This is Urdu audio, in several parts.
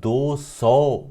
200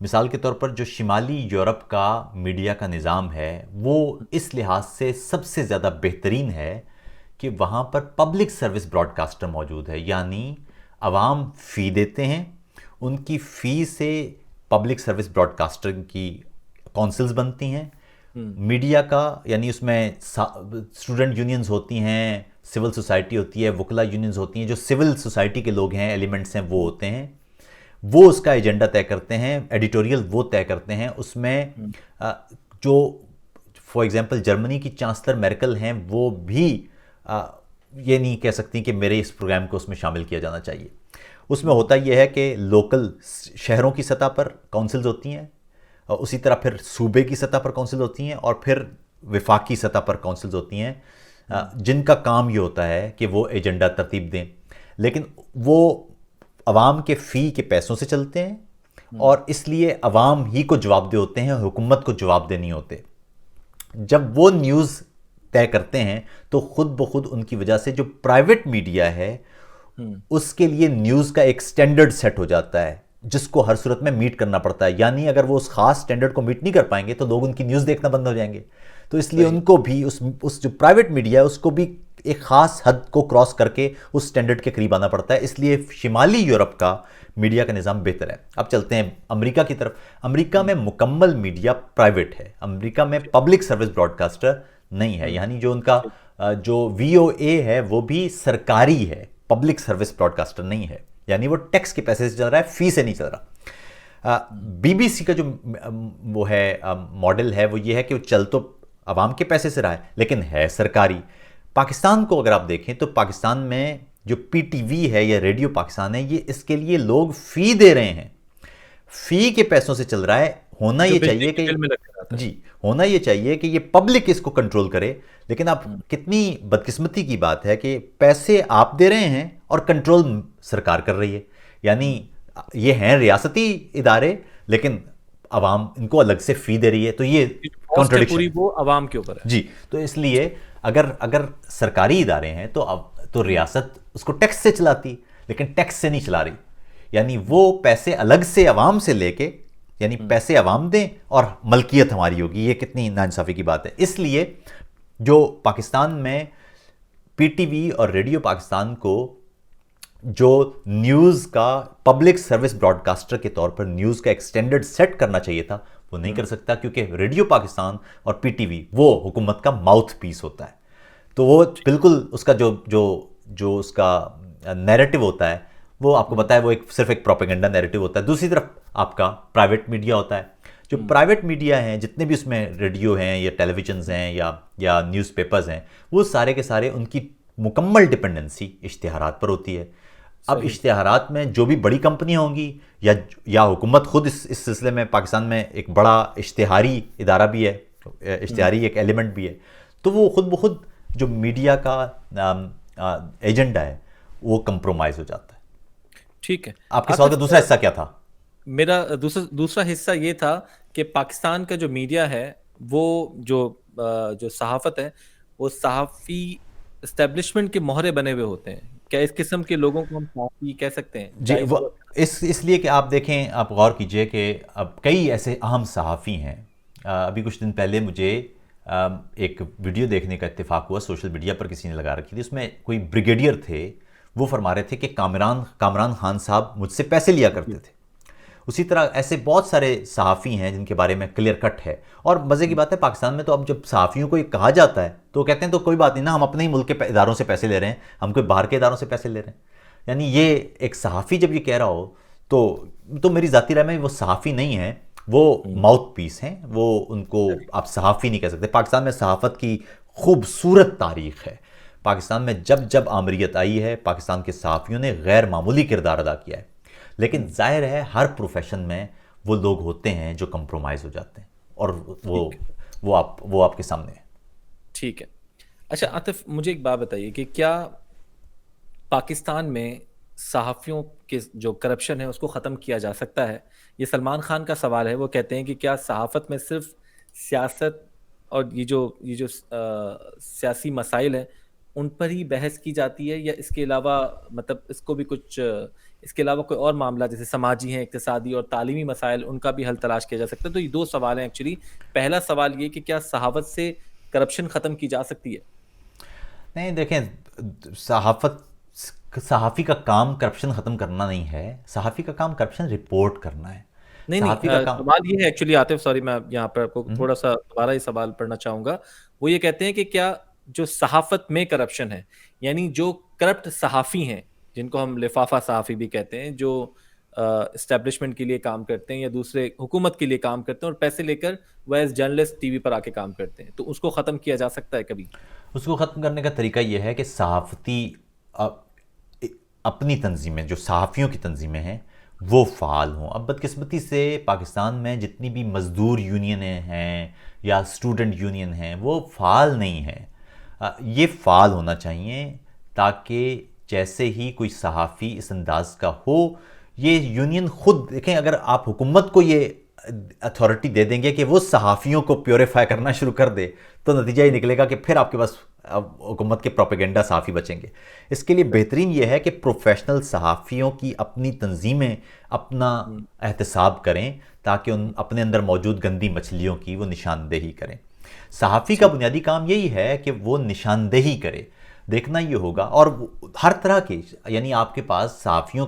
مثال کے طور پر جو شمالی یورپ کا میڈیا کا نظام ہے وہ اس لحاظ سے سب سے زیادہ بہترین ہے کہ وہاں پر پبلک سروس براڈ کاسٹر موجود ہے، یعنی عوام فی دیتے ہیں، ان کی فی سے پبلک سروس براڈ کاسٹر کی کونسلز بنتی ہیں، میڈیا کا یعنی اس میں اسٹوڈنٹ یونینز ہوتی ہیں، سول سوسائٹی ہوتی ہے، وکلا یونینز ہوتی ہیں، جو سول سوسائٹی کے لوگ ہیں، ایلیمنٹس ہیں، وہ ہوتے ہیں، وہ اس کا ایجنڈا طے کرتے ہیں، ایڈیٹوریل وہ طے کرتے ہیں، اس میں جو فار ایگزامپل جرمنی کی چانسلر میرکل ہیں وہ بھی یہ نہیں کہہ سکتی کہ میرے اس پروگرام کو اس میں شامل کیا جانا چاہیے۔ اس میں ہوتا یہ ہے کہ لوکل شہروں کی سطح پر کونسلز ہوتی ہیں، اور اسی طرح پھر صوبے کی سطح پر کونسل ہوتی ہیں، اور پھر وفاقی سطح پر کونسلز ہوتی ہیں جن کا کام یہ ہوتا ہے کہ وہ ایجنڈا ترتیب دیں، لیکن وہ عوام کے فی کے پیسوں سے چلتے ہیں، اور اس لیے عوام ہی کو جواب دہ ہوتے ہیں، حکومت کو جواب دہ نہیں ہوتے۔ جب وہ نیوز طے کرتے ہیں تو خود بخود ان کی وجہ سے جو پرائیویٹ میڈیا ہے اس کے لیے نیوز کا ایک سٹینڈرڈ سیٹ ہو جاتا ہے جس کو ہر صورت میں میٹ کرنا پڑتا ہے، یعنی اگر وہ اس خاص سٹینڈرڈ کو میٹ نہیں کر پائیں گے تو لوگ ان کی نیوز دیکھنا بند ہو جائیں گے، تو اس لیے ان کو بھی اس جو پرائیویٹ میڈیا ہے اس کو بھی ایک خاص حد کو کراس کر کے اس سٹینڈرڈ کے قریب آنا پڑتا ہے، اس لیے شمالی یورپ کا میڈیا کا نظام بہتر ہے۔ اب چلتے ہیں امریکہ کی طرف۔ امریکہ میں مکمل میڈیا پرائیویٹ ہے، امریکہ میں پبلک سروس براڈ کاسٹر نہیں ہے، یعنی جو ان کا جو وی او اے ہے وہ بھی سرکاری ہے، پبلک سروس براڈ کاسٹر نہیں ہے، یعنی وہ ٹیکس کے پیسے سے چل رہا ہے، فی سے نہیں چل رہا۔ بی بی سی کا جو وہ ہے ماڈل ہے وہ یہ ہے کہ وہ چل تو عوام کے پیسے سے رہا ہے لیکن ہے سرکاری۔ پاکستان کو اگر آپ دیکھیں تو پاکستان میں جو پی ٹی وی ہے یا ریڈیو پاکستان ہے، یہ اس کے لیے لوگ فی دے رہے ہیں، فی کے پیسوں سے چل رہا ہے۔ ہونا یہ چاہیے کہ جی ہونا یہ چاہیے کہ یہ پبلک اس کو کنٹرول کرے، لیکن اب کتنی بدقسمتی کی بات ہے کہ پیسے آپ دے رہے ہیں اور کنٹرول سرکار کر رہی ہے، یعنی یہ ہیں ریاستی ادارے لیکن عوام ان کو الگ سے فی دے رہی ہے، تو یہ پوری وہ عوام کے اوپر ہے۔ جی، تو اس لیے اگر سرکاری ادارے ہیں تو ریاست اس کو ٹیکس سے چلاتی، لیکن ٹیکس سے نہیں چلا رہی، یعنی وہ پیسے الگ سے عوام سے لے کے، یعنی پیسے عوام دیں اور ملکیت ہماری ہوگی، یہ کتنی ناانصافی کی بات ہے۔ اس لیے جو پاکستان میں پی ٹی وی اور ریڈیو پاکستان کو جو نیوز کا پبلک سروس براڈ کاسٹر کے طور پر نیوز کا ایک سٹینڈرڈ سیٹ کرنا چاہیے تھا، وہ نہیں کر سکتا، کیونکہ ریڈیو پاکستان اور پی ٹی وی وہ حکومت کا ماؤتھ پیس ہوتا ہے، تو وہ بالکل اس کا جو اس کا نیریٹو ہوتا ہے وہ آپ کو پتا ہے وہ صرف ایک پروپیگنڈا نیریٹو ہوتا ہے۔ دوسری طرف آپ کا پرائیویٹ میڈیا ہوتا ہے، جو پرائیویٹ میڈیا ہیں جتنے بھی اس میں ریڈیو ہیں یا ٹیلی ویژنز ہیں یا نیوز پیپرز ہیں، وہ سارے کے سارے ان کی مکمل ڈپینڈنسی اشتہارات پر ہوتی ہے۔ اب اشتہارات میں جو بھی بڑی کمپنیاں ہوں گی یا حکومت خود اس سلسلے میں پاکستان میں ایک بڑا اشتہاری ادارہ بھی ہے، اشتہاری ایک ایلیمنٹ بھی ہے، تو وہ خود بخود جو میڈیا کا ایجنڈا ہے وہ کمپرومائز ہو جاتا ہے۔ ٹھیک ہے، آپ کے سوال کا دوسرا حصہ کیا تھا؟ میرا دوسرا حصہ یہ تھا کہ پاکستان کا جو میڈیا ہے وہ جو صحافت ہے وہ صحافی اسٹیبلشمنٹ کے مہرے بنے ہوئے ہوتے ہیں، کیا اس قسم کے لوگوں کو ہم صحافی کہہ سکتے ہیں؟ جی، اس لیے کہ آپ دیکھیں، آپ غور کیجئے کہ اب کئی ایسے اہم صحافی ہیں۔ ابھی کچھ دن پہلے مجھے ایک ویڈیو دیکھنے کا اتفاق ہوا، سوشل میڈیا پر کسی نے لگا رکھی تھی، اس میں کوئی بریگیڈیئر تھے، وہ فرما رہے تھے کہ کامران خان صاحب مجھ سے پیسے لیا کرتے تھے۔ اسی طرح ایسے بہت سارے صحافی ہیں جن کے بارے میں کلیئر کٹ ہے، اور مزے کی بات ہے پاکستان میں تو اب جب صحافیوں کو یہ کہا جاتا ہے تو کہتے ہیں تو کوئی بات نہیں نا، ہم اپنے ہی ملک کے اداروں سے پیسے لے رہے ہیں، ہم کوئی باہر کے اداروں سے پیسے لے رہے ہیں۔ یعنی یہ ایک صحافی جب یہ کہہ رہا ہو تو میری ذاتی رائے میں وہ صحافی نہیں ہیں، وہ ماؤتھ پیس ہیں، وہ ان کو آپ صحافی نہیں کہہ سکتے۔ پاکستان میں صحافت کی خوبصورت تاریخ ہے، پاکستان میں جب آمریت آئی ہے پاکستان کے صحافیوں نے غیر معمولی کردار ادا کیا ہے، لیکن ظاہر ہے ہر پروفیشن میں وہ لوگ ہوتے ہیں جو کمپرومائز ہو جاتے ہیں، اور وہ آپ کے سامنے ہے۔ ٹھیک ہے، اچھا عاطف، مجھے ایک بات بتائیے کہ کیا پاکستان میں صحافیوں کے جو کرپشن ہے اس کو ختم کیا جا سکتا ہے؟ یہ سلمان خان کا سوال ہے، وہ کہتے ہیں کہ کیا صحافت میں صرف سیاست اور یہ جو سیاسی مسائل ہیں ان پر ہی بحث کی جاتی ہے، یا اس کے علاوہ مطلب اس کو بھی کچھ اس کے علاوہ کوئی اور معاملہ جیسے سماجی ہیں، اقتصادی اور تعلیمی مسائل، ان کا بھی حل تلاش کیا جا سکتا ہے. تو یہ 2 سوال ہیں ایکچولی. پہلا سوال یہ کہ کیا صحافت سے کرپشن ختم کی جا سکتی ہے؟ نہیں دیکھیں، صحافی کا کام کرپشن ختم کرنا نہیں ہے، صحافی کا کام کرپشن رپورٹ کرنا ہے. نہیں صحافی کا کام سوال یہ ہے ایکچولی عاطف، سوری میں یہاں پر آپ کو تھوڑا سا دوبارہ یہ سوال پڑھنا چاہوں گا. وہ یہ کہتے ہیں کہ کیا جو صحافت میں کرپشن ہے، یعنی جو کرپٹ صحافی ہیں جن کو ہم لفافہ صحافی بھی کہتے ہیں، جو اسٹیبلشمنٹ کے لیے کام کرتے ہیں یا دوسرے حکومت کے لیے کام کرتے ہیں اور پیسے لے کر وہ ایز جرنلسٹ ٹی وی پر آ کے کام کرتے ہیں، تو اس کو ختم کیا جا سکتا ہے کبھی؟ اس کو ختم کرنے کا طریقہ یہ ہے کہ صحافتی اپنی تنظیمیں، جو صحافیوں کی تنظیمیں ہیں، وہ فعال ہوں. اب بدقسمتی سے پاکستان میں جتنی بھی مزدور یونینیں ہیں یا اسٹوڈنٹ یونین ہیں وہ فعال نہیں ہیں. یہ فعال ہونا چاہیے تاکہ جیسے ہی کوئی صحافی اس انداز کا ہو، یہ یونین خود دیکھیں، اگر آپ حکومت کو یہ اتھارٹی دے دیں گے کہ وہ صحافیوں کو پیوریفائی کرنا شروع کر دے، تو نتیجہ یہ نکلے گا کہ پھر آپ کے پاس حکومت کے پروپیگنڈا صحافی بچیں گے. اس کے لیے بہترین یہ ہے کہ پروفیشنل صحافیوں کی اپنی تنظیمیں اپنا احتساب کریں تاکہ ان اپنے اندر موجود گندی مچھلیوں کی وہ نشاندہی کریں. صحافی کا بنیادی کام یہی ہے کہ وہ نشاندہی کرے. دیکھنا یہ ہوگا، اور ہر طرح کے، یعنی آپ کے پاس صحافیوں،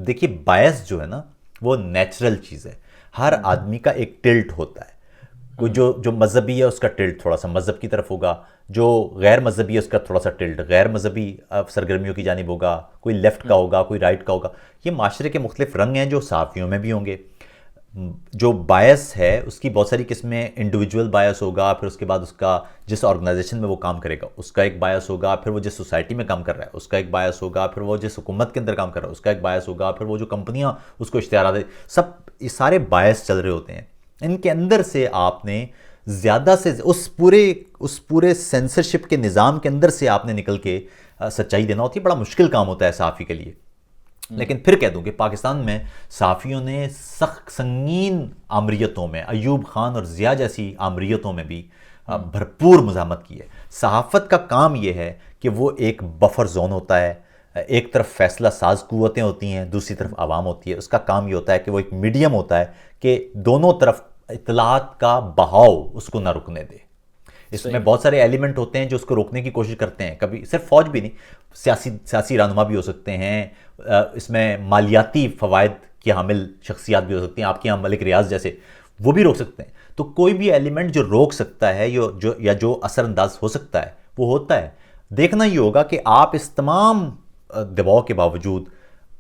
دیکھیے بائس جو ہے نا وہ نیچرل چیز ہے. ہر آدمی کا ایک ٹلٹ ہوتا ہے. کوئی جو مذہبی ہے اس کا ٹلٹ تھوڑا سا مذہب کی طرف ہوگا، جو غیر مذہبی ہے اس کا تھوڑا سا ٹلٹ غیر مذہبی سرگرمیوں کی جانب ہوگا، کوئی لیفٹ کا ہوگا، کوئی رائٹ کا ہوگا. یہ معاشرے کے مختلف رنگ ہیں جو صحافیوں میں بھی ہوں گے. جو بائس ہے اس کی بہت ساری قسمیں، انڈیویجول بائس ہوگا، پھر اس کے بعد اس کا جس آرگنائزیشن میں وہ کام کرے گا اس کا ایک بائس ہوگا، پھر وہ جس سوسائٹی میں کام کر رہا ہے اس کا ایک بائس ہوگا، پھر وہ جس حکومت کے اندر کام کر رہا ہے اس کا ایک بائس ہوگا، پھر وہ جو کمپنیاں اس کو اشتہارات، سب یہ سارے بائس چل رہے ہوتے ہیں. ان کے اندر سے آپ نے زیادہ سے اس پورے سینسرشپ کے نظام کے اندر سے آپ نے نکل کے سچائی دینا ہوتی ہے. بڑا مشکل کام ہوتا ہے صحافی کے لیے. لیکن پھر کہہ دوں کہ پاکستان میں صحافیوں نے سخت سنگین آمریتوں میں، ایوب خان اور ضیاء جیسی آمریتوں میں بھی بھرپور مزاحمت کی ہے. صحافت کا کام یہ ہے کہ وہ ایک بفر زون ہوتا ہے. ایک طرف فیصلہ ساز قوتیں ہوتی ہیں، دوسری طرف عوام ہوتی ہے. اس کا کام یہ ہوتا ہے کہ وہ ایک میڈیم ہوتا ہے کہ دونوں طرف اطلاعات کا بہاؤ اس کو نہ رکنے دے. اس میں بہت سارے ایلیمنٹ ہوتے ہیں جو اس کو روکنے کی کوشش کرتے ہیں. کبھی صرف فوج بھی نہیں، سیاسی رہنما بھی ہو سکتے ہیں، اس میں مالیاتی فوائد کی حامل شخصیات بھی ہو سکتی ہیں، آپ کے یہاں ملک ریاض جیسے، وہ بھی روک سکتے ہیں. تو کوئی بھی ایلیمنٹ جو روک سکتا ہے یا جو اثر انداز ہو سکتا ہے وہ ہوتا ہے. دیکھنا یہ ہوگا کہ آپ اس تمام دباؤ کے باوجود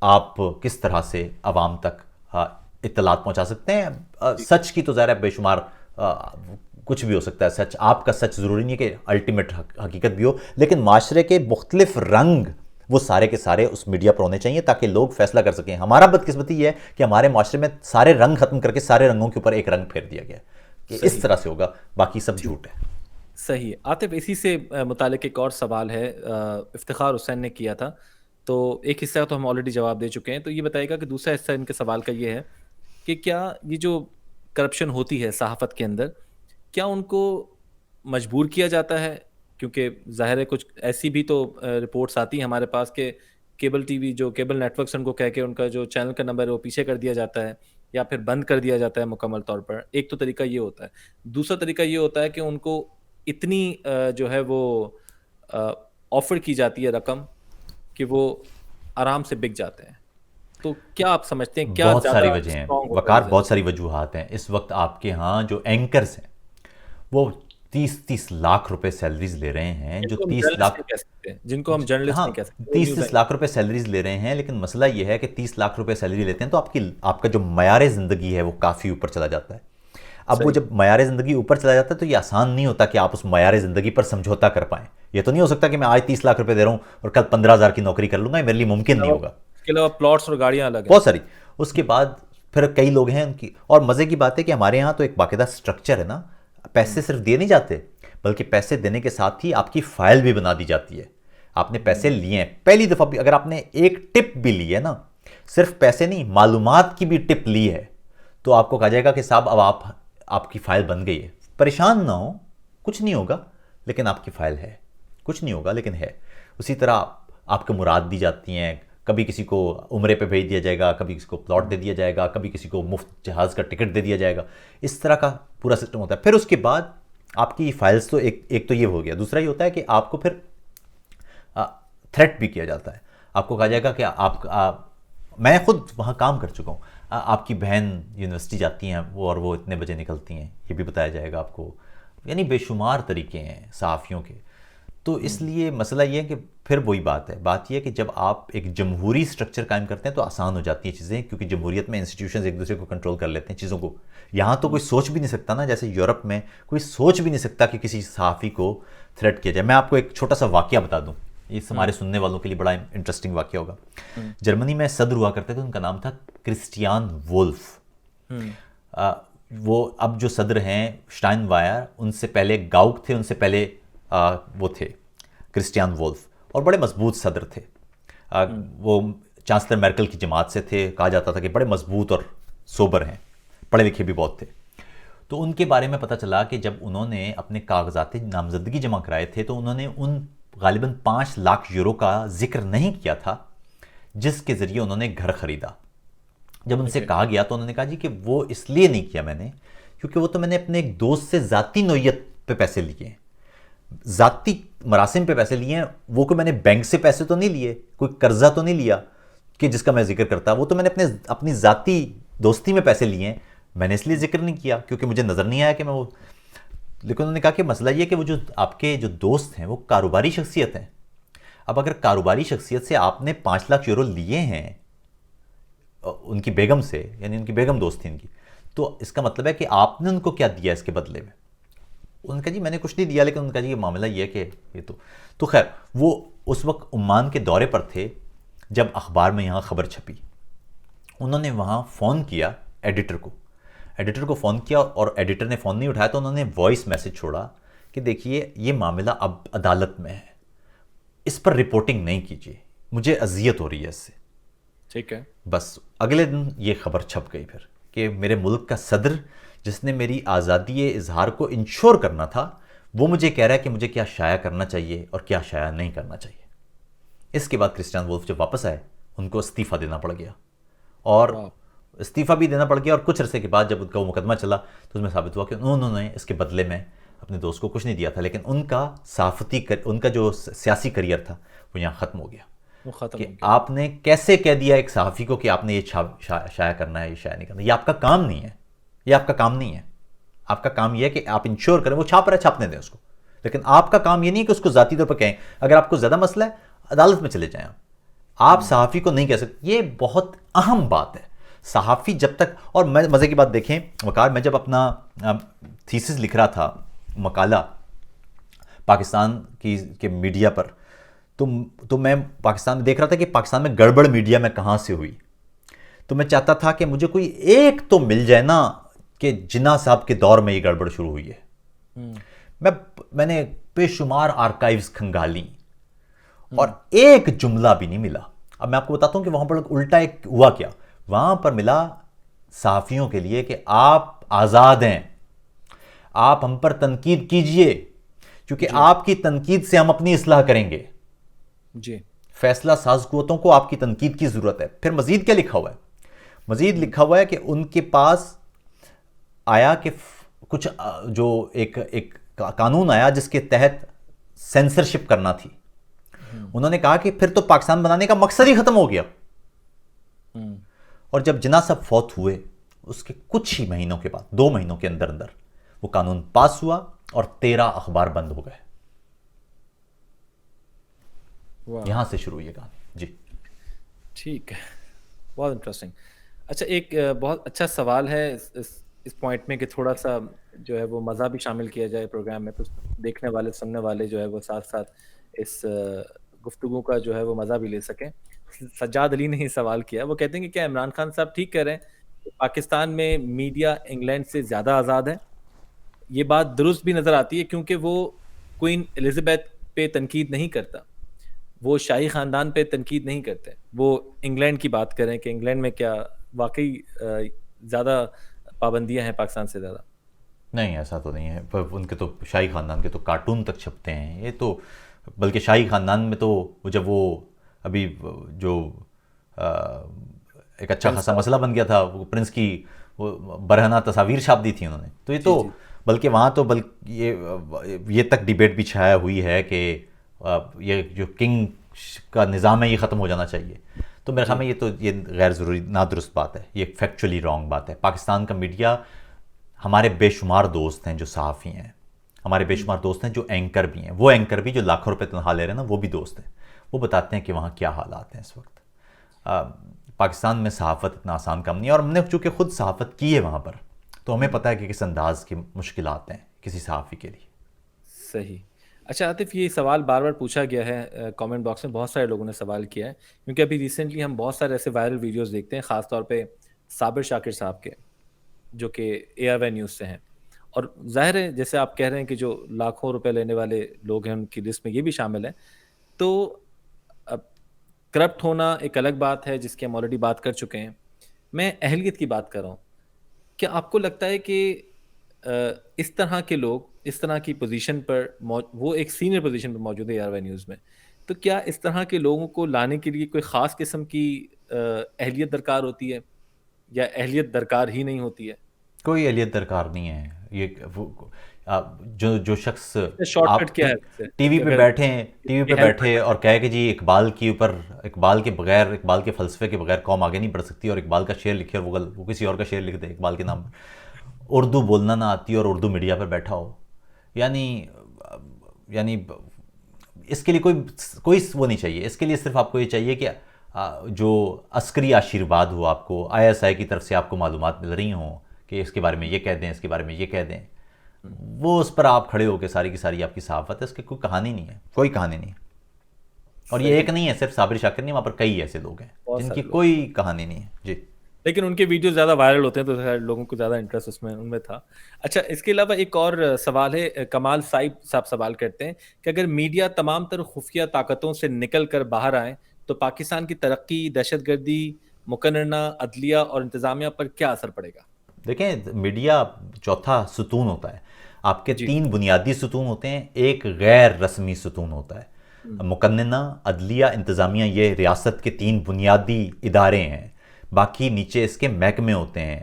آپ کس طرح سے عوام تک اطلاعات پہنچا سکتے ہیں. سچ کی تو ظاہر ہے بے شمار کچھ بھی ہو سکتا ہے. سچ، آپ کا سچ ضروری نہیں کہ الٹیمیٹ حقیقت بھی ہو، لیکن معاشرے کے مختلف رنگ وہ سارے کے سارے اس میڈیا پر ہونے چاہیے تاکہ لوگ فیصلہ کر سکیں. ہمارا بدقسمتی یہ ہے کہ ہمارے معاشرے میں سارے رنگ ختم کر کے سارے رنگوں کے اوپر ایک رنگ پھیر دیا گیا کہ اس طرح سے ہوگا، باقی سب جھوٹ ہے. صحیح. عاطف، اسی سے متعلق ایک اور سوال ہے، افتخار حسین نے کیا تھا، تو ایک حصہ تو ہم آلریڈی جواب دے چکے ہیں. تو یہ بتائے گا کہ دوسرا حصہ ان کے سوال کا یہ ہے کہ کیا یہ جو کرپشن ہوتی ہے صحافت کے اندر، کیا ان کو مجبور کیا جاتا ہے؟ کیونکہ ظاہر ہے کچھ ایسی بھی تو رپورٹس آتی ہیں ہمارے پاس کہ کیبل ٹی وی، جو کیبل نیٹ ورکس، ان کو کہہ کے ان کا جو چینل کا نمبر ہے وہ پیچھے کر دیا جاتا ہے یا پھر بند کر دیا جاتا ہے مکمل طور پر. ایک تو طریقہ یہ ہوتا ہے. دوسرا طریقہ یہ ہوتا ہے کہ ان کو اتنی جو ہے وہ آفر کی جاتی ہے رقم کہ وہ آرام سے بک جاتے ہیں. تو کیا آپ سمجھتے ہیں کیا بہت ساری زیادہ وجہ ہیں strong ہوتا وقار، ہے؟ بہت ساری وجوہات ہیں. اس وقت آپ کے ہاں جو اینکرز ہیں وہ 30 لاکھ روپے سیلریز لے رہے ہیں، جو 30 لاکھ، جن کو ہم جرنلسٹ نہیں کہہ سکتے، 30 لاکھ روپے سیلریز لے رہے ہیں. لیکن مسئلہ یہ ہے کہ 30 لاکھ روپے سیلری لیتے ہیں تو آپ کا جو معیار زندگی ہے وہ کافی اوپر چلا جاتا ہے. اب وہ جب معیار زندگی اوپر چلا جاتا ہے تو یہ آسان نہیں ہوتا کہ آپ اس معیار زندگی پر سمجھوتا کر پائیں. یہ تو نہیں ہو سکتا کہ میں آج 30 لاکھ روپے دے رہا ہوں اور کل 15,000 کی نوکری کر لوں گا، یہ میرے لیے ممکن نہیں ہوگا. اس کے علاوہ پلاٹس اور گاڑیاں الگ ہیں بہت ساری. اس کے بعد پھر کئی لوگ ہیں ان کی، اور مزے کی بات ہے کہ ہمارے یہاں تو ایک باقاعدہ سٹرکچر ہے نا. پیسے صرف دیے نہیں جاتے بلکہ پیسے دینے کے ساتھ ہی آپ کی فائل بھی بنا دی جاتی ہے. آپ نے پیسے لیے ہیں، پہلی دفعہ بھی اگر آپ نے ایک ٹپ بھی لی ہے نا، صرف پیسے نہیں معلومات کی بھی ٹپ لی ہے، تو آپ کو کہا جائے گا کہ صاحب اب آپ کی فائل بن گئی ہے. پریشان نہ ہو، کچھ نہیں ہوگا لیکن آپ کی فائل ہے. کچھ نہیں ہوگا لیکن ہے. اسی طرح آپ کو مراد دی جاتی ہیں، کبھی کسی کو عمرے پہ بھیج دیا جائے گا، کبھی کسی کو پلاٹ دے دیا جائے گا، کبھی کسی کو مفت جہاز کا ٹکٹ دے دیا جائے گا. اس طرح کا پورا سسٹم ہوتا ہے. پھر اس کے بعد آپ کی فائلز تو ایک تو یہ ہو گیا. دوسرا یہ ہوتا ہے کہ آپ کو پھر تھریٹ بھی کیا جاتا ہے. آپ کو کہا جائے گا کہ میں خود وہاں کام کر چکا ہوں، آپ کی بہن یونیورسٹی جاتی ہیں وہ اتنے بجے نکلتی ہیں، یہ بھی بتایا جائے گا آپ کو. یعنی بے شمار طریقے ہیں صحافیوں کے. تو اس لیے مسئلہ یہ ہے کہ پھر وہی بات یہ ہے کہ جب آپ ایک جمہوری سٹرکچر قائم کرتے ہیں تو آسان ہو جاتی ہیں چیزیں، کیونکہ جمہوریت میں انسٹیٹیوشنز ایک دوسرے کو کنٹرول کر لیتے ہیں چیزوں کو. یہاں تو کوئی سوچ بھی نہیں سکتا نا، جیسے یورپ میں کوئی سوچ بھی نہیں سکتا کہ کسی صحافی کو تھریٹ کیا جائے. میں آپ کو ایک چھوٹا سا واقعہ بتا دوں، یہ ہمارے سننے والوں کے لیے بڑا انٹرسٹنگ واقعہ ہوگا. جرمنی میں صدر ہوا کرتے تھے، ان کا نام تھا کرسٹیان وولف. وہ اب جو صدر ہیں شٹائن وائر، ان سے پہلے گاؤک تھے، ان سے پہلے وہ تھے کرسٹیان وولف، اور بڑے مضبوط صدر تھے. وہ چانسلر میرکل کی جماعت سے تھے، کہا جاتا تھا کہ بڑے مضبوط اور سوبر ہیں، پڑھے لکھے بھی بہت تھے. تو ان کے بارے میں پتہ چلا کہ جب انہوں نے اپنے کاغذات نامزدگی جمع کرائے تھے تو انہوں نے ان غالباً 5 لاکھ یورو کا ذکر نہیں کیا تھا جس کے ذریعے انہوں نے گھر خریدا. جب ان سے کہا گیا تو انہوں نے کہا جی کہ وہ اس لیے نہیں کیا میں نے، کیونکہ وہ تو میں نے اپنے ایک دوست سے ذاتی نوعیت پہ پیسے لیے ہیں، ذاتی مراسم پہ پیسے لیے ہیں. وہ کہ میں نے بینک سے پیسے تو نہیں لیے، کوئی قرضہ تو نہیں لیا کہ جس کا میں ذکر کرتا، وہ تو میں نے اپنی ذاتی دوستی میں پیسے لیے ہیں. میں نے اس لیے ذکر نہیں کیا کیونکہ مجھے نظر نہیں آیا کہ میں وہ. لیکن انہوں نے کہا کہ مسئلہ یہ کہ وہ جو آپ کے جو دوست ہیں وہ کاروباری شخصیت ہیں. اب اگر کاروباری شخصیت سے آپ نے 5 لاکھ یورو لیے ہیں ان کی بیگم سے، یعنی ان کی بیگم دوست تھی ان کی، تو اس کا مطلب ہے کہ آپ نے ان کو کیا دیا اس کے بدلے میں. ان کا جی میں نے کچھ نہیں دیا، لیکن ان کا جی یہ معاملہ یہ ہے کہ یہ تو خیر. وہ اس وقت عمان کے دورے پر تھے جب اخبار میں یہاں خبر چھپی. انہوں نے وہاں فون کیا ایڈیٹر کو فون کیا، اور ایڈیٹر نے فون نہیں اٹھایا تو انہوں نے وائس میسج چھوڑا کہ دیکھیے یہ معاملہ اب عدالت میں ہے، اس پر رپورٹنگ نہیں کیجیے، مجھے اذیت ہو رہی ہے اس سے. ٹھیک ہے. بس اگلے دن یہ خبر چھپ گئی پھر کہ میرے ملک کا صدر جس نے میری آزادی اظہار کو انشور کرنا تھا، وہ مجھے کہہ رہا ہے کہ مجھے کیا شائع کرنا چاہیے اور کیا شائع نہیں کرنا چاہیے. اس کے بعد کرسٹیان وولف جب واپس آئے ان کو استعفیٰ دینا پڑ گیا، اور استعفیٰ بھی دینا پڑ گیا. اور کچھ عرصے کے بعد جب ان کا وہ مقدمہ چلا تو اس میں ثابت ہوا کہ انہوں نے اس کے بدلے میں اپنے دوست کو کچھ نہیں دیا تھا، لیکن ان کا ان کا جو سیاسی کریئر تھا وہ یہاں ختم ہو گیا. کہ آپ نے کیسے کہہ دیا ایک صحافی کو کہ آپ نے یہ شائع کرنا ہے، یہ شائع نہیں کرنا. یہ آپ کا کام نہیں ہے، یہ آپ کا کام نہیں ہے. آپ کا کام یہ ہے کہ آپ انشور کریں، وہ چھاپ رہا ہے چھاپنے دیں اس کو، لیکن آپ کا کام یہ نہیں کہ اس کو ذاتی طور پر کہیں. اگر آپ کو زیادہ مسئلہ ہے عدالت میں چلے جائیں. آپ صحافی کو نہیں کہہ سکتے. یہ بہت اہم بات ہے. صحافی جب تک، اور مزے کی بات دیکھیں وقار، میں جب اپنا تھیسس لکھ رہا تھا، مقالہ پاکستان کے میڈیا پر، تو میں پاکستان میں دیکھ رہا تھا کہ پاکستان میں گڑبڑ میڈیا میں کہاں سے ہوئی. تو میں چاہتا تھا کہ مجھے کوئی ایک تو مل جائے نا کہ جناح صاحب کے دور میں یہ گڑبڑ شروع ہوئی ہے. میں نے بے شمار آرکائیوز کھنگالی اور ایک جملہ بھی نہیں ملا. اب میں آپ کو بتاتا ہوں کہ وہاں پر الٹا ایک ہوا کیا. وہاں پر ملا صحافیوں کے لیے کہ آپ آزاد ہیں، آپ ہم پر تنقید کیجئے کیونکہ آپ کی تنقید سے ہم اپنی اصلاح کریں گے. جی، فیصلہ ساز قوتوں کو آپ کی تنقید کی ضرورت ہے. پھر مزید کیا لکھا ہوا ہے؟ مزید لکھا ہوا ہے کہ ان کے پاس آیا کہ کچھ جو ایک قانون آیا جس کے تحت سینسرشپ کرنا تھی. انہوں نے کہا کہ پھر تو پاکستان بنانے کا مقصد ہی ختم ہو گیا. اور جب جناح صاحب فوت ہوئے اس کے کچھ ہی مہینوں کے بعد، 2 مہینوں کے اندر وہ قانون پاس ہوا اور 13 اخبار بند ہو گئے. یہاں سے شروع ہوئی کہانی. جی ٹھیک ہے، بہت انٹرسٹنگ. اچھا، ایک بہت اچھا سوال ہے اس پوائنٹ میں کہ تھوڑا سا جو ہے وہ مزہ بھی شامل کیا جائے پروگرام میں، تو دیکھنے والے سننے والے جو ہے وہ ساتھ ساتھ اس گفتگو کا جو ہے وہ مزہ بھی لے سکیں. سجاد علی نے ہی سوال کیا، وہ کہتے ہیں کہ کیا عمران خان صاحب ٹھیک کہہ رہے ہیں کہ پاکستان میں میڈیا انگلینڈ سے زیادہ آزاد ہے؟ یہ بات درست بھی نظر آتی ہے کیونکہ وہ کوئین الزبیتھ پہ تنقید نہیں کرتا، وہ شاہی خاندان پہ تنقید نہیں کرتے، وہ انگلینڈ کی بات کریں کہ انگلینڈ میں کیا واقعی زیادہ پابندیاں ہیں پاکستان سے زیادہ. نہیں، ایسا تو نہیں ہے. ان کے تو شاہی خاندان کے تو کارٹون تک چھپتے ہیں. یہ تو بلکہ شاہی خاندان میں تو جب وہ ابھی جو ایک اچھا خاصا مسئلہ بن گیا تھا، وہ پرنس کی وہ برہنہ تصاویر چھاپ دی تھی انہوں نے. تو یہ تو بلکہ وہاں تو یہ تک ڈیبیٹ بھی چھایا ہوئی ہے کہ یہ جو کنگ کا نظام ہے یہ ختم ہو جانا چاہیے. تو میرے خیال میں یہ غیر ضروری نادرست بات ہے، یہ فیکچولی رانگ بات ہے. پاکستان کا میڈیا، ہمارے بے شمار دوست ہیں جو صحافی ہیں، ہمارے بے شمار دوست ہیں جو اینکر بھی ہیں، وہ اینکر بھی جو لاکھوں روپے تنخواہ لے رہے ہیں نا، وہ بھی دوست ہیں. وہ بتاتے ہیں کہ وہاں کیا حالات ہیں اس وقت. پاکستان میں صحافت اتنا آسان کام نہیں ہے، اور ہم نے چونکہ خود صحافت کی ہے وہاں پر، تو ہمیں پتہ ہے کہ کس انداز کی مشکلات ہیں کسی صحافی کے لیے. صحیح. اچھا عاطف، یہ سوال بار بار پوچھا گیا ہے کامنٹ باکس میں، بہت سارے لوگوں نے سوال کیا ہے، کیونکہ ابھی ریسنٹلی ہم بہت سارے ایسے وائرل ویڈیوز دیکھتے ہیں، خاص طور پہ صابر شاکر صاحب کے، جو کہ اے آر وائی نیوز سے ہیں. اور ظاہر ہے جیسے آپ کہہ رہے ہیں کہ جو لاکھوں روپے لینے والے لوگ ہیں ان کی لسٹ میں یہ بھی شامل ہیں. تو اب کرپٹ ہونا ایک الگ بات ہے جس کی ہم آلریڈی بات کر چکے ہیں. میں اہلیت کی بات کر رہا ہوں. کیا آپ کو لگتا ہے کہ اس طرح کے لوگ اس طرح کی پوزیشن پر، وہ ایک سینئر پوزیشن پر موجود ہے آر وائی نیوز میں، تو کیا اس طرح کے لوگوں کو لانے کے لیے کوئی خاص قسم کی اہلیت درکار ہوتی ہے، یا اہلیت درکار ہی نہیں ہوتی ہے؟ کوئی اہلیت درکار نہیں ہے. یہ جو شخص شارٹ کٹ آپ کیا ہے ٹی وی پہ بیٹھے اور کہے کہ جی اقبال کے بغیر، اقبال کے فلسفے کے بغیر قوم آگے نہیں بڑھ سکتی، اور اقبال کا شعر لکھے اور وہ کسی اور کا شعر لکھ دے اقبال کے نام پر، اردو بولنا نہ آتی اور اردو میڈیا پر بیٹھا ہو، یعنی اس کے لیے کوئی وہ نہیں چاہیے. اس کے لیے صرف آپ کو یہ چاہیے کہ جو عسکری آشیرواد ہو، آپ کو آئی ایس آئی کی طرف سے آپ کو معلومات مل رہی ہوں کہ اس کے بارے میں یہ کہہ دیں، اس کے بارے میں یہ کہہ دیں، وہ اس پر آپ کھڑے ہو کے ساری کی ساری آپ کی صحافت ہے. اس کی کوئی کہانی نہیں ہے، کوئی کہانی نہیں. اور یہ ایک نہیں ہے صرف صابر شاکر نہیں، وہاں پر کئی ایسے لوگ ہیں جن کی کوئی کہانی نہیں ہے. جی، لیکن ان کے ویڈیو زیادہ وائرل ہوتے ہیں تو لوگوں کو زیادہ انٹرسٹ ان میں تھا. اچھا، اس کے علاوہ ایک اور سوال ہے، کمال صاحب سوال کرتے ہیں کہ اگر میڈیا تمام تر خفیہ طاقتوں سے نکل کر باہر آئے تو پاکستان کی ترقی، دہشت گردی، مقننہ، عدلیہ اور انتظامیہ پر کیا اثر پڑے گا؟ دیکھیں، میڈیا چوتھا ستون ہوتا ہے. آپ کے 3 بنیادی ستون ہوتے ہیں، ایک غیر رسمی ستون ہوتا ہے. مقننہ، عدلیہ، انتظامیہ، یہ ریاست کے 3 بنیادی ادارے ہیں. باقی نیچے اس کے محکمے ہوتے ہیں.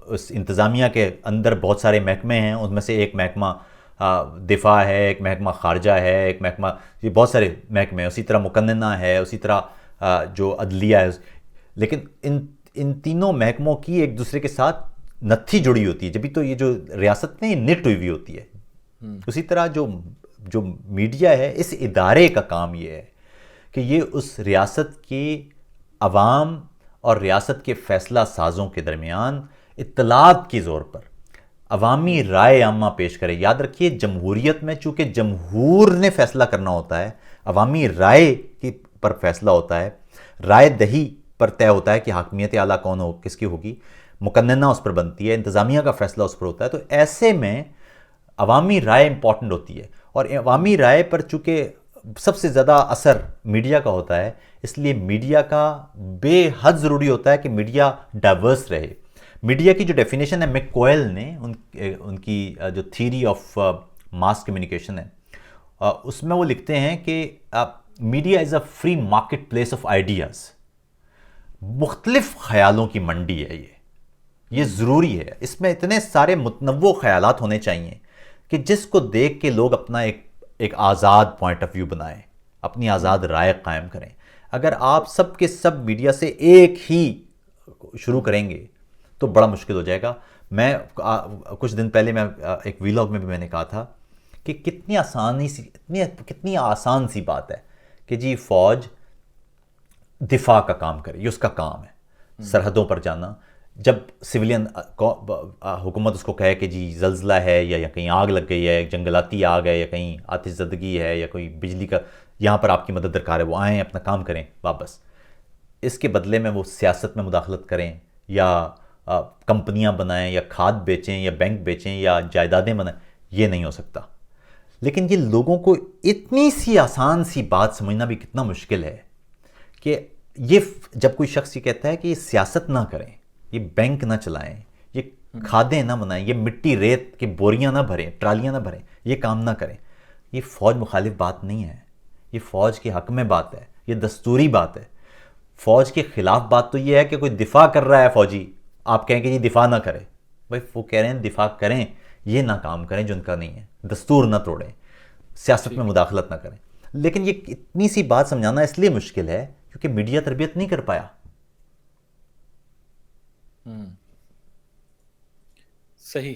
اس انتظامیہ کے اندر بہت سارے محکمے ہیں، ان میں سے ایک محکمہ دفاع ہے، ایک محکمہ خارجہ ہے، ایک محکمہ، یہ بہت سارے محکمے ہیں. اسی طرح مقننہ ہے، اسی طرح جو عدلیہ ہے. لیکن ان تینوں محکموں کی ایک دوسرے کے ساتھ نتھی جڑی ہوتی ہے، جبھی تو یہ جو ریاست میں یہ نٹ ہوئی ہوتی ہے. اسی طرح جو میڈیا ہے، اس ادارے کا کام یہ ہے کہ یہ اس ریاست کے عوام اور ریاست کے فیصلہ سازوں کے درمیان اطلاعات کی زور پر عوامی رائے عامہ پیش کرے. یاد رکھیے، جمہوریت میں چونکہ جمہور نے فیصلہ کرنا ہوتا ہے، عوامی رائے پر فیصلہ ہوتا ہے، رائے دہی پر طے ہوتا ہے کہ حاکمیت اعلیٰ کون ہو، کس کی ہوگی، مقننہ اس پر بنتی ہے، انتظامیہ کا فیصلہ اس پر ہوتا ہے. تو ایسے میں عوامی رائے امپورٹنٹ ہوتی ہے، اور عوامی رائے پر چونکہ سب سے زیادہ اثر میڈیا کا ہوتا ہے، اس لیے میڈیا کا بے حد ضروری ہوتا ہے کہ میڈیا ڈائیورس رہے. میڈیا کی جو ڈیفینیشن ہے میک کوئل نے، ان کی جو تھیوری آف ماس کمیونیکیشن ہے، اس میں وہ لکھتے ہیں کہ media is a free market place of ideas. مختلف خیالوں کی منڈی ہے یہ ضروری ہے. اس میں اتنے سارے متنوع خیالات ہونے چاہیے کہ جس کو دیکھ کے لوگ اپنا ایک آزاد پوائنٹ آف ویو بنائیں، اپنی آزاد رائے قائم کریں. اگر آپ سب کے سب میڈیا سے ایک ہی شروع کریں گے تو بڑا مشکل ہو جائے گا. میں کچھ دن پہلے میں ایک ویلاگ میں بھی میں نے کہا تھا کہ کتنی آسان سی بات ہے کہ جی فوج دفاع کا کام کرے، یہ اس کا کام ہے، سرحدوں پر جانا. جب سویلین حکومت اس کو کہے کہ جی زلزلہ ہے یا کہیں آگ لگ گئی ہے، جنگلاتی آگ ہے، یا کہیں آتش زدگی ہے، یا کوئی بجلی کا یہاں پر آپ کی مدد درکار ہے، وہ آئیں اپنا کام کریں واپس. اس کے بدلے میں وہ سیاست میں مداخلت کریں، یا کمپنیاں بنائیں، یا کھاد بیچیں، یا بینک بیچیں، یا جائیدادیں بنائیں، یہ نہیں ہو سکتا. لیکن یہ لوگوں کو اتنی سی آسان سی بات سمجھنا بھی کتنا مشکل ہے کہ یہ جب کوئی شخص یہ کہتا ہے کہ یہ سیاست نہ کریں، یہ بینک نہ چلائیں، یہ کھادیں نہ بنائیں، یہ مٹی ریت کی بوریاں نہ بھریں، ٹرالیاں نہ بھریں، یہ کام نہ کریں، یہ فوج مخالف بات نہیں ہے، یہ فوج کے حق میں بات ہے، یہ دستوری بات ہے. فوج کے خلاف بات تو یہ ہے کہ کوئی دفاع کر رہا ہے فوجی، آپ کہیں کہ جی دفاع نہ کرے. بھائی وہ کہہ رہے ہیں دفاع کریں، یہ نہ کام کریں جو ان کا نہیں ہے، دستور نہ توڑیں، سیاست میں مداخلت نہ کریں. لیکن یہ اتنی سی بات سمجھانا اس لیے مشکل ہے کیونکہ میڈیا تربیت نہیں کر پایا. صحیح.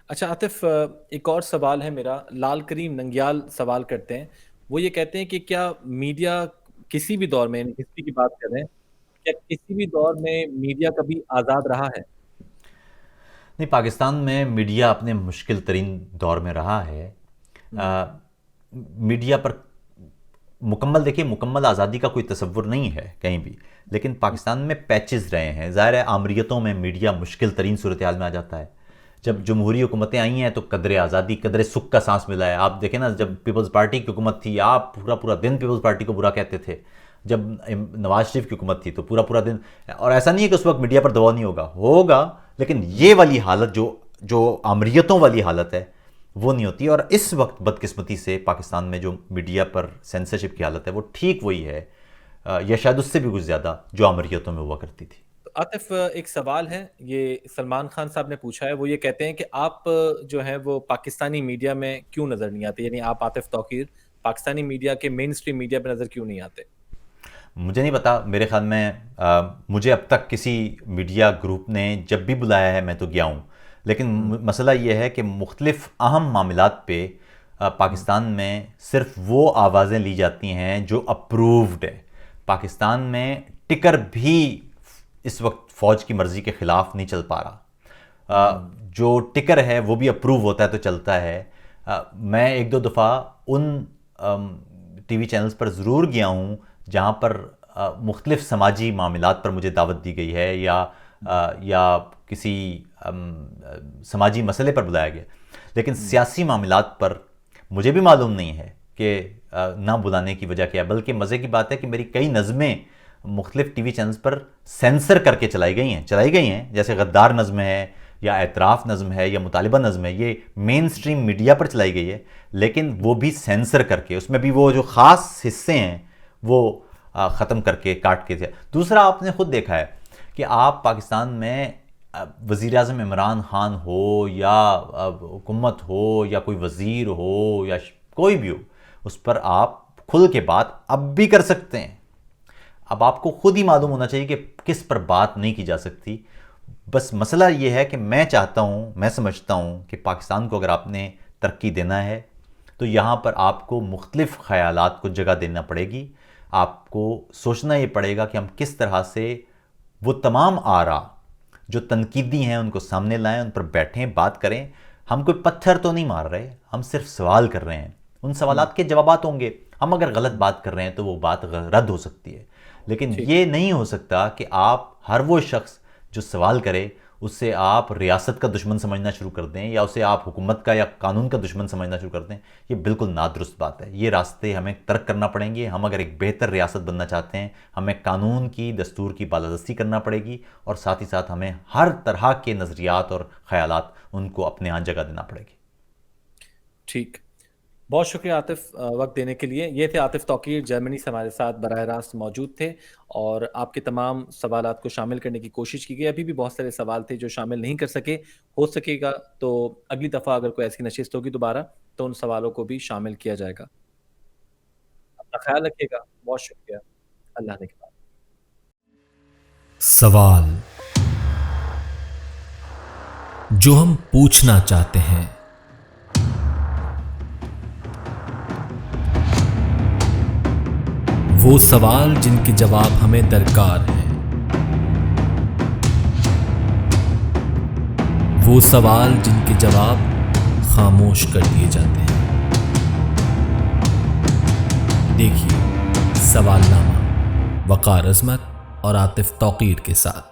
اچھا عاطف، ایک اور سوال ہے میرا. لال کریم ننگیال سوال کرتے ہیں. وہ یہ کہتے ہیں کہ کیا میڈیا کسی بھی دور میں، ہسٹری کی بات کر رہے ہیں، کیا کسی بھی دور میں میڈیا کبھی آزاد رہا ہے؟ نہیں، پاکستان میں میڈیا اپنے مشکل ترین دور میں رہا ہے. میڈیا پر دیکھیے مکمل آزادی کا کوئی تصور نہیں ہے کہیں بھی، لیکن پاکستان میں پیچز رہے ہیں. ظاہر ہے آمریتوں میں میڈیا مشکل ترین صورتحال میں آ جاتا ہے. جب جمہوری حکومتیں آئی ہیں تو قدر آزادی، قدر سکھ کا سانس ملا ہے. آپ دیکھیں نا، جب پیپلز پارٹی کی حکومت تھی آپ پورا دن پیپلز پارٹی کو برا کہتے تھے. جب نواز شریف کی حکومت تھی تو پورا دن، اور ایسا نہیں ہے کہ اس وقت میڈیا پر دباؤ نہیں ہوگا، لیکن یہ والی حالت جو آمریتوں والی حالت ہے وہ نہیں ہوتی. اور اس وقت بدقسمتی سے پاکستان میں جو میڈیا پر سینسرشپ کی حالت ہے وہ ٹھیک وہی ہے، یا شاید اس سے بھی کچھ زیادہ جو آمریتوں میں ہوا کرتی تھی. عاطف، ایک سوال ہے، یہ سلمان خان صاحب نے پوچھا ہے. وہ یہ کہتے ہیں کہ آپ جو ہے وہ پاکستانی میڈیا میں کیوں نظر نہیں آتے؟ یعنی آپ عاطف توقیر پاکستانی میڈیا کے مین اسٹریم میڈیا پہ نظر کیوں نہیں آتے؟ مجھے نہیں پتا، میرے خیال میں مجھے اب تک کسی میڈیا گروپ نے جب بھی بلایا ہے میں تو گیا ہوں. لیکن مسئلہ یہ ہے کہ مختلف اہم معاملات پہ پاکستان میں صرف وہ آوازیں لی جاتی ہیں جو اپرووڈ ہے. پاکستان میں ٹکر بھی اس وقت فوج کی مرضی کے خلاف نہیں چل پا رہا. جو ٹکر ہے وہ بھی اپروو ہوتا ہے تو چلتا ہے. میں ایک دو دفعہ ان ٹی وی چینلز پر ضرور گیا ہوں جہاں پر مختلف سماجی معاملات پر مجھے دعوت دی گئی ہے یا کسی سماجی مسئلے پر بلایا گیا. لیکن سیاسی معاملات پر مجھے بھی معلوم نہیں ہے کہ نہ بلانے کی وجہ کیا ہے. بلکہ مزے کی بات ہے کہ میری کئی نظمیں مختلف ٹی وی چینلز پر سینسر کر کے چلائی گئی ہیں جیسے غدار نظم ہے یا اعتراف نظم ہے یا مطالبہ نظم ہے. یہ مین اسٹریم میڈیا پر چلائی گئی ہے لیکن وہ بھی سینسر کر کے، اس میں بھی وہ جو خاص حصے ہیں وہ ختم کر کے کاٹ کے. دوسرا آپ نے خود دیکھا ہے کہ آپ پاکستان میں وزیر اعظم عمران خان ہو یا حکومت ہو یا کوئی وزیر ہو یا کوئی بھی ہو، اس پر آپ کھل کے بات اب بھی کر سکتے ہیں. اب آپ کو خود ہی معلوم ہونا چاہیے کہ کس پر بات نہیں کی جا سکتی. بس مسئلہ یہ ہے کہ میں سمجھتا ہوں کہ پاکستان کو اگر آپ نے ترقی دینا ہے تو یہاں پر آپ کو مختلف خیالات کو جگہ دینا پڑے گی. آپ کو سوچنا یہ پڑے گا کہ ہم کس طرح سے وہ تمام آراء جو تنقیدی ہیں ان کو سامنے لائیں، ان پر بیٹھیں، بات کریں. ہم کوئی پتھر تو نہیں مار رہے، ہم صرف سوال کر رہے ہیں. ان سوالات کے جوابات ہوں گے. ہم اگر غلط بات کر رہے ہیں تو وہ بات رد ہو سکتی ہے، لیکن یہ نہیں ہو سکتا کہ آپ ہر وہ شخص جو سوال کرے اس سے آپ ریاست کا دشمن سمجھنا شروع کر دیں یا اسے آپ حکومت کا یا قانون کا دشمن سمجھنا شروع کر دیں. یہ بالکل نادرست بات ہے. یہ راستے ہمیں ترک کرنا پڑیں گے. ہم اگر ایک بہتر ریاست بننا چاہتے ہیں ہمیں قانون کی، دستور کی بالادستی کرنا پڑے گی، اور ساتھ ہی ساتھ ہمیں ہر طرح کے نظریات اور خیالات ان کو اپنے ہاں جگہ دینا پڑے گی. ٹھیک، بہت شکریہ عاطف وقت دینے کے لیے. یہ تھے عاطف توقیر، جرمنی سے ہمارے ساتھ براہ راست موجود تھے اور آپ کے تمام سوالات کو شامل کرنے کی کوشش کی گئی. ابھی بھی بہت سارے سوال تھے جو شامل نہیں کر سکے. ہو سکے گا تو اگلی دفعہ اگر کوئی ایسی نشست ہوگی دوبارہ تو ان سوالوں کو بھی شامل کیا جائے گا. اپنا خیال رکھیے گا. بہت شکریہ. اللہ نے کے بعد. سوال جو ہم پوچھنا چاہتے ہیں. وہ سوال جن کے جواب ہمیں درکار ہیں. وہ سوال جن کے جواب خاموش کر دیے جاتے ہیں. دیکھیے سوال نامہ وقار عظمت اور عاطف توقیر کے ساتھ.